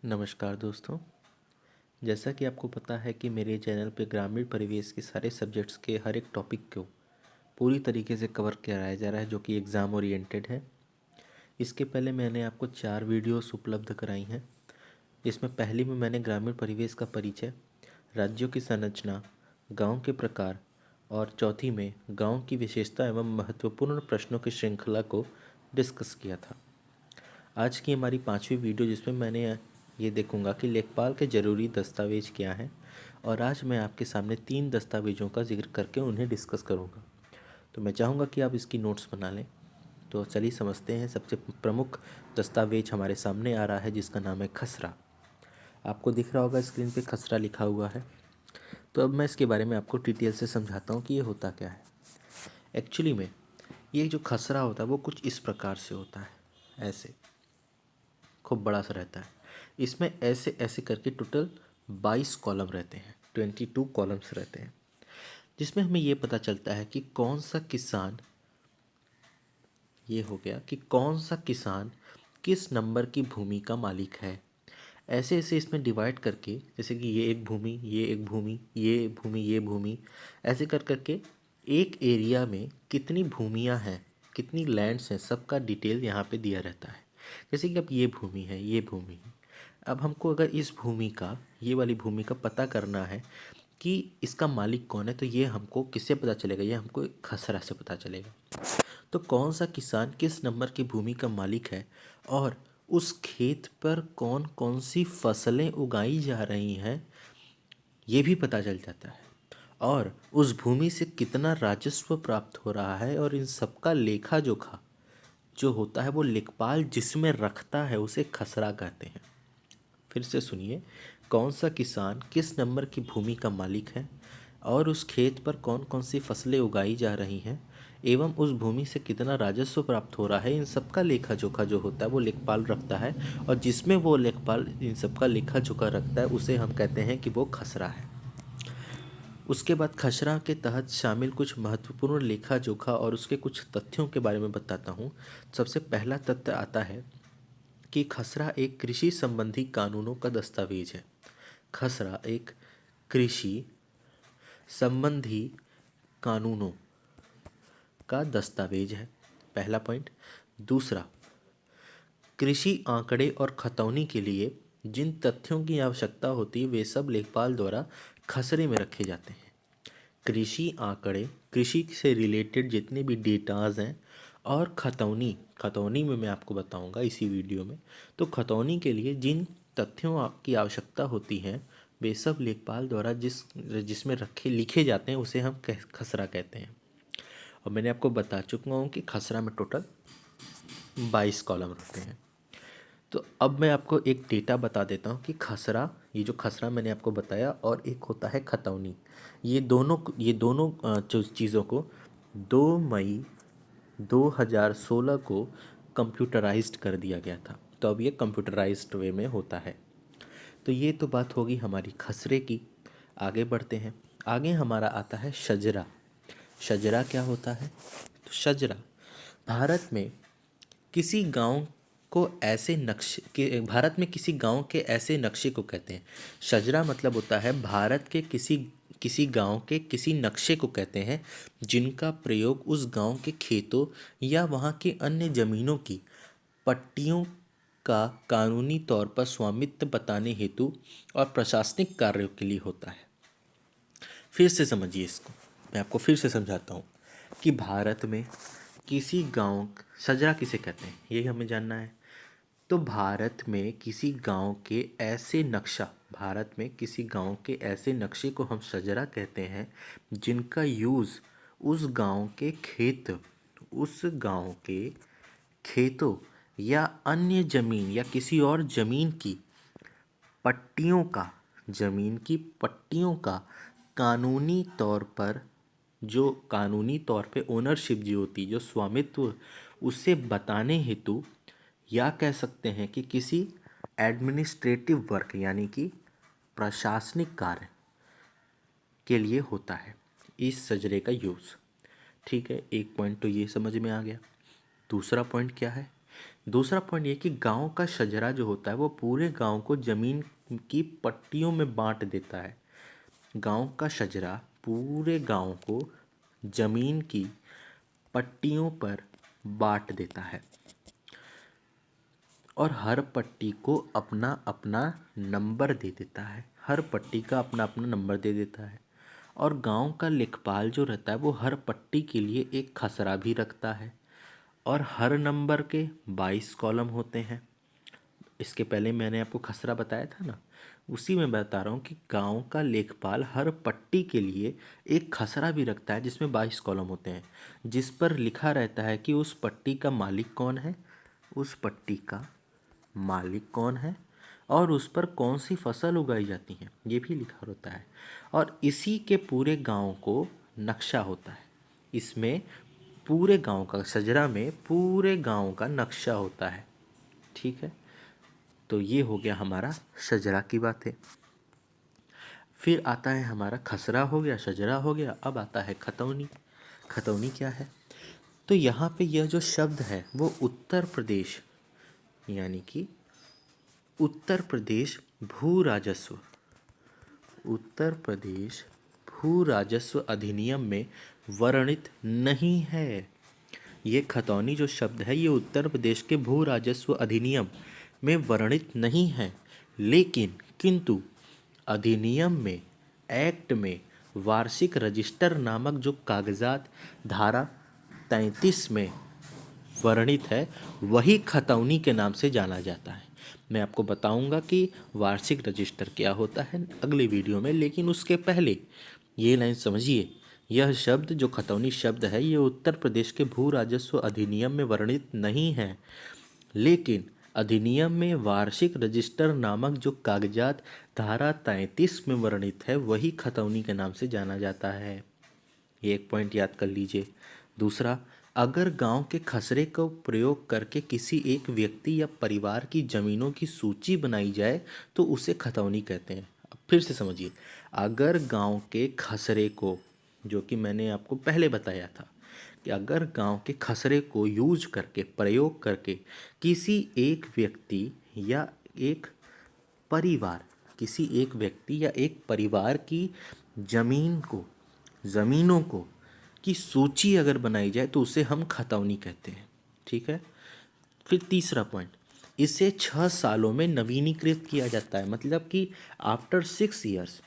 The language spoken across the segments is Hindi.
नमस्कार दोस्तों। जैसा कि आपको पता है कि मेरे चैनल पे ग्रामीण परिवेश के सारे सब्जेक्ट्स के हर एक टॉपिक को पूरी तरीके से कवर कराया जा रहा है जो कि एग्ज़ाम ओरिएंटेड है। इसके पहले मैंने आपको 4 वीडियोस उपलब्ध कराई हैं। इसमें पहली में मैंने ग्रामीण परिवेश का परिचय, राज्यों की संरचना, गांव के प्रकार और चौथी में गांव की विशेषता एवं महत्वपूर्ण प्रश्नों की श्रृंखला को डिस्कस किया था। आज की हमारी 5वीं वीडियो जिसमें मैंने ये देखूंगा कि लेखपाल के ज़रूरी दस्तावेज क्या हैं और आज मैं आपके सामने 3 दस्तावेज़ों का जिक्र करके उन्हें डिस्कस करूंगा। तो मैं चाहूँगा कि आप इसकी नोट्स बना लें। तो चलिए समझते हैं। सबसे प्रमुख दस्तावेज हमारे सामने आ रहा है जिसका नाम है खसरा। आपको दिख रहा होगा स्क्रीन पे खसरा लिखा हुआ है। तो अब मैं इसके बारे में आपको डिटेल से समझाता हूँ कि ये होता क्या है। एक्चुअली में ये जो खसरा होता है वो कुछ इस प्रकार से होता है, ऐसे खूब बड़ा सा रहता है। इसमें ऐसे ऐसे करके टोटल 22 कॉलम रहते हैं, 22 कॉलम्स रहते हैं, जिसमें हमें ये पता चलता है कि कौन सा किसान, ये हो गया कि कौन सा किसान किस नंबर की भूमि का मालिक है। ऐसे ऐसे इसमें डिवाइड करके, जैसे कि ये एक भूमि, ये एक भूमि, ये भूमि, ये भूमि, ऐसे कर करके एक एरिया में कितनी भूमियाँ हैं, कितनी लैंड्स हैं, सबका डिटेल यहाँ पे दिया रहता है। जैसे कि अब ये भूमि है, ये भूमि है। अब हमको अगर इस भूमि का, ये वाली भूमि का पता करना है कि इसका मालिक कौन है, तो ये हमको किससे पता चलेगा? ये हमको खसरा से पता चलेगा। तो कौन सा किसान किस नंबर की भूमि का मालिक है और उस खेत पर कौन कौन सी फसलें उगाई जा रही हैं, ये भी पता चल जाता है। और उस भूमि से कितना राजस्व प्राप्त हो रहा है और इन सबका लेखा जोखा जो होता है वो लेखपाल जिसमें रखता है उसे खसरा कहते हैं। फिर से सुनिए, कौन सा किसान किस नंबर की भूमि का मालिक है और उस खेत पर कौन कौन सी फसलें उगाई जा रही हैं एवं उस भूमि से कितना राजस्व प्राप्त हो रहा है, इन सब का लेखा जोखा जो होता है वो लेखपाल रखता है। और जिसमें वो लेखपाल इन सब का लेखा जोखा रखता है उसे हम कहते हैं कि वो खसरा है। उसके बाद खसरा के तहत शामिल कुछ महत्वपूर्ण लेखा जोखा और उसके कुछ तथ्यों के बारे में बताता हूँ। सबसे पहला तथ्य आता है कि खसरा एक कृषि संबंधी कानूनों का दस्तावेज है। खसरा एक कृषि संबंधी कानूनों का दस्तावेज है, पहला पॉइंट। दूसरा, कृषि आंकड़े और खतौनी के लिए जिन तथ्यों की आवश्यकता होती है वे सब लेखपाल द्वारा खसरे में रखे जाते हैं। कृषि आंकड़े, कृषि से रिलेटेड जितने भी डेटाज हैं, और खतौनी, खतौनी में मैं आपको बताऊंगा इसी वीडियो में। तो खतौनी के लिए जिन तथ्यों की आवश्यकता होती है वे सब लेखपाल द्वारा जिसमें रखे लिखे जाते हैं उसे हम खसरा कहते हैं। और मैंने आपको बता चुका हूँ कि खसरा में टोटल 22 कॉलम रहते हैं। तो अब मैं आपको एक डेटा बता देता हूँ कि खसरा, ये जो खसरा मैंने आपको बताया और एक होता है खतौनी, ये दोनों जो चीज़ों को 2 मई 2016 को कंप्यूटराइज्ड कर दिया गया था। तो अब ये कंप्यूटराइज्ड वे में होता है। तो ये तो बात होगी हमारी खसरे की। आगे बढ़ते हैं। आगे हमारा आता है शजरा। शजरा क्या होता है? तो शजरा भारत में किसी गांव को ऐसे नक्शे के भारत में किसी गांव के ऐसे नक्शे को कहते हैं। शजरा मतलब होता है भारत के किसी किसी गांव के किसी नक्शे को कहते हैं जिनका प्रयोग उस गांव के खेतों या वहां के अन्य जमीनों की पट्टियों का कानूनी तौर पर स्वामित्व बताने हेतु और प्रशासनिक कार्यों के लिए होता है। फिर से समझिए इसको, मैं आपको फिर से समझाता हूँ कि भारत में किसी गांव, शजरा किसे कहते हैं यही हमें जानना है। तो भारत में किसी गांव के ऐसे नक्शा, भारत में किसी गांव के ऐसे नक्शे को हम शजरा कहते हैं जिनका यूज़ उस गांव के खेत, उस गांव के खेतों या अन्य ज़मीन या किसी और ज़मीन की पट्टियों का, ज़मीन की पट्टियों का कानूनी तौर पर, जो कानूनी तौर पे ओनरशिप जो होती है, जो स्वामित्व, उसे बताने हेतु, या कह सकते हैं कि किसी एडमिनिस्ट्रेटिव वर्क यानी कि प्रशासनिक कार्य के लिए होता है इस सजरे का यूज़। ठीक है, एक पॉइंट तो ये समझ में आ गया। दूसरा पॉइंट क्या है? दूसरा पॉइंट ये कि गांव का शजरा जो होता है वो पूरे गांव को जमीन की पट्टियों में बांट देता है। गांव का शजरा पूरे गांव को जमीन की पट्टियों पर बांट देता है और हर पट्टी को अपना अपना नंबर दे देता है। हर पट्टी का अपना अपना नंबर दे देता है और गांव का लेखपाल जो रहता है वो हर पट्टी के लिए एक खसरा भी रखता है और हर नंबर के 22 कॉलम होते हैं। इसके पहले मैंने आपको खसरा बताया था ना, उसी में बता रहा हूँ कि गांव का लेखपाल हर पट्टी के लिए एक खसरा भी रखता है जिसमें 22 कॉलम होते हैं, जिस पर लिखा रहता है कि उस पट्टी का मालिक कौन है, उस पट्टी का मालिक कौन है और उस पर कौन सी फसल उगाई जाती है, ये भी लिखा होता है। और इसी के पूरे गांव को नक्शा होता है। इसमें पूरे गांव का शजरा में पूरे गांव का नक्शा होता है। ठीक है, तो ये हो गया हमारा शजरा की बातें। फिर आता है हमारा खसरा हो गया, शजरा हो गया, अब आता है खतौनी। खतौनी क्या है? तो यहाँ पे यह जो शब्द है वो उत्तर प्रदेश, यानी कि उत्तर प्रदेश भू राजस्व, उत्तर प्रदेश भू राजस्व अधिनियम में वर्णित नहीं है। ये खतौनी जो शब्द है ये उत्तर प्रदेश के भू राजस्व अधिनियम में वर्णित नहीं है, लेकिन किंतु अधिनियम में, एक्ट में वार्षिक रजिस्टर नामक जो कागजात धारा 33 में वर्णित है वही खतौनी के नाम से जाना जाता है। मैं आपको बताऊंगा कि वार्षिक रजिस्टर क्या होता है अगले वीडियो में, लेकिन उसके पहले ये लाइन समझिए। यह शब्द जो खतौनी शब्द है ये उत्तर प्रदेश के भू राजस्व अधिनियम में वर्णित नहीं है, लेकिन अधिनियम में वार्षिक रजिस्टर नामक जो कागजात धारा 33 में वर्णित है वही खतौनी के नाम से जाना जाता है। ये एक पॉइंट याद कर लीजिए। दूसरा, अगर गांव के खसरे को प्रयोग करके किसी एक व्यक्ति या परिवार की जमीनों की सूची बनाई जाए तो उसे खतौनी कहते हैं। अब फिर से समझिए, अगर गांव के खसरे को, जो कि मैंने आपको पहले बताया था कि अगर गांव के खसरे को यूज करके, प्रयोग करके किसी एक व्यक्ति या एक परिवार, किसी एक व्यक्ति या एक परिवार की जमीन को, ज़मीनों को की सूची अगर बनाई जाए तो उसे हम खतौनी कहते हैं। ठीक है। फिर तीसरा पॉइंट, इसे 6 सालों में नवीनीकृत किया जाता है, मतलब कि आफ्टर 6 ईयर्स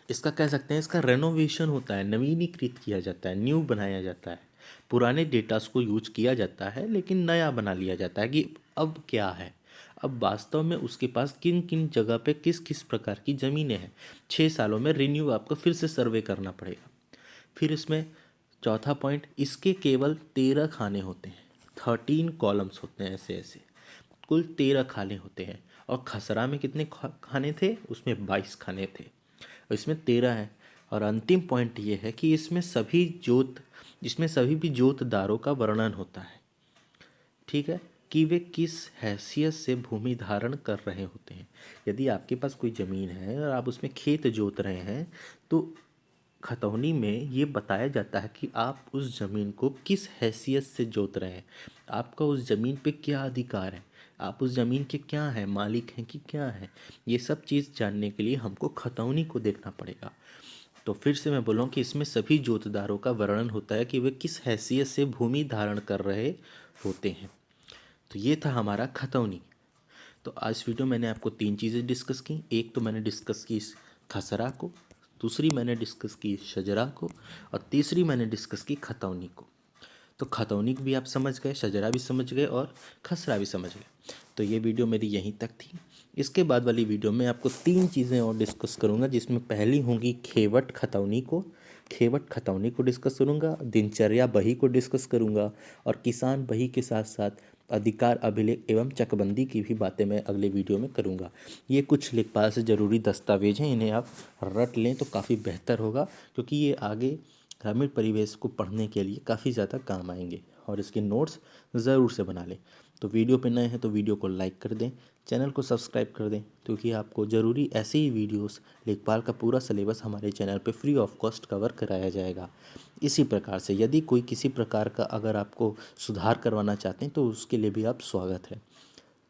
इसका कह सकते हैं इसका रेनोवेशन होता है, नवीनीकृत किया जाता है, न्यू बनाया जाता है। पुराने डेटास को यूज किया जाता है लेकिन नया बना लिया जाता है कि अब क्या है, अब वास्तव में उसके पास किन किन जगह पे किस किस प्रकार की ज़मीनें हैं। 6 सालों में रिन्यू आपको फिर से सर्वे करना पड़ेगा। फिर इसमें चौथा पॉइंट, इसके केवल 13 खाने होते हैं, 13 कॉलम्स होते हैं, ऐसे ऐसे कुल 13 खाने होते हैं। और खसरा में कितने खाने थे? उसमें 22 खाने थे और इसमें 13 हैं। और अंतिम पॉइंट ये है कि इसमें सभी भी जोतदारों का वर्णन होता है। ठीक है, कि वे किस हैसियत से भूमि धारण कर रहे होते हैं। यदि आपके पास कोई ज़मीन है और आप उसमें खेत जोत रहे हैं तो खतौनी में ये बताया जाता है कि आप उस ज़मीन को किस हैसियत से जोत रहे हैं, आपका उस ज़मीन पे क्या अधिकार है, आप उस ज़मीन के क्या हैं, मालिक हैं कि क्या हैं। ये सब चीज़ जानने के लिए हमको खतौनी को देखना पड़ेगा। तो फिर से मैं बोलूँ कि इसमें सभी जोतदारों का वर्णन होता है कि वे किस हैसियत से भूमि धारण कर रहे होते हैं। तो ये था हमारा खतौनी। तो आज वीडियो मैंने आपको 3 चीज़ें डिस्कस की। एक तो मैंने डिस्कस की इस खसरा को, दूसरी मैंने डिस्कस की शजरा को, और तीसरी मैंने डिस्कस की खतौनी को। तो खतौनी को भी आप समझ गए, शजरा भी समझ गए और खसरा भी समझ गए। तो ये वीडियो मेरी यहीं तक थी। इसके बाद वाली वीडियो में आपको 3 चीज़ें और डिस्कस करूँगा, जिसमें पहली होंगी खेवट खतौनी को डिस्कस करूँगा, दिनचर्या बही को डिस्कस करूँगा और किसान बही के साथ साथ अधिकार अभिलेख एवं चकबंदी की भी बातें मैं अगले वीडियो में करूँगा। ये कुछ लेखपाल से ज़रूरी दस्तावेज हैं, इन्हें आप रट लें तो काफ़ी बेहतर होगा, क्योंकि ये आगे ग्रामीण परिवेश को पढ़ने के लिए काफ़ी ज़्यादा काम आएंगे। और इसके नोट्स ज़रूर से बना लें। तो वीडियो पे नए हैं तो वीडियो को लाइक कर दें, चैनल को सब्सक्राइब कर दें, क्योंकि आपको ज़रूरी ऐसे ही वीडियोस लेखपाल का पूरा सिलेबस हमारे चैनल पे फ्री ऑफ कॉस्ट कवर कराया जाएगा। इसी प्रकार से यदि कोई किसी प्रकार का अगर आपको सुधार करवाना चाहते हैं तो उसके लिए भी आप स्वागत है।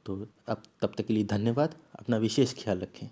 तो अब तब तक के लिए धन्यवाद। अपना विशेष ख्याल रखें।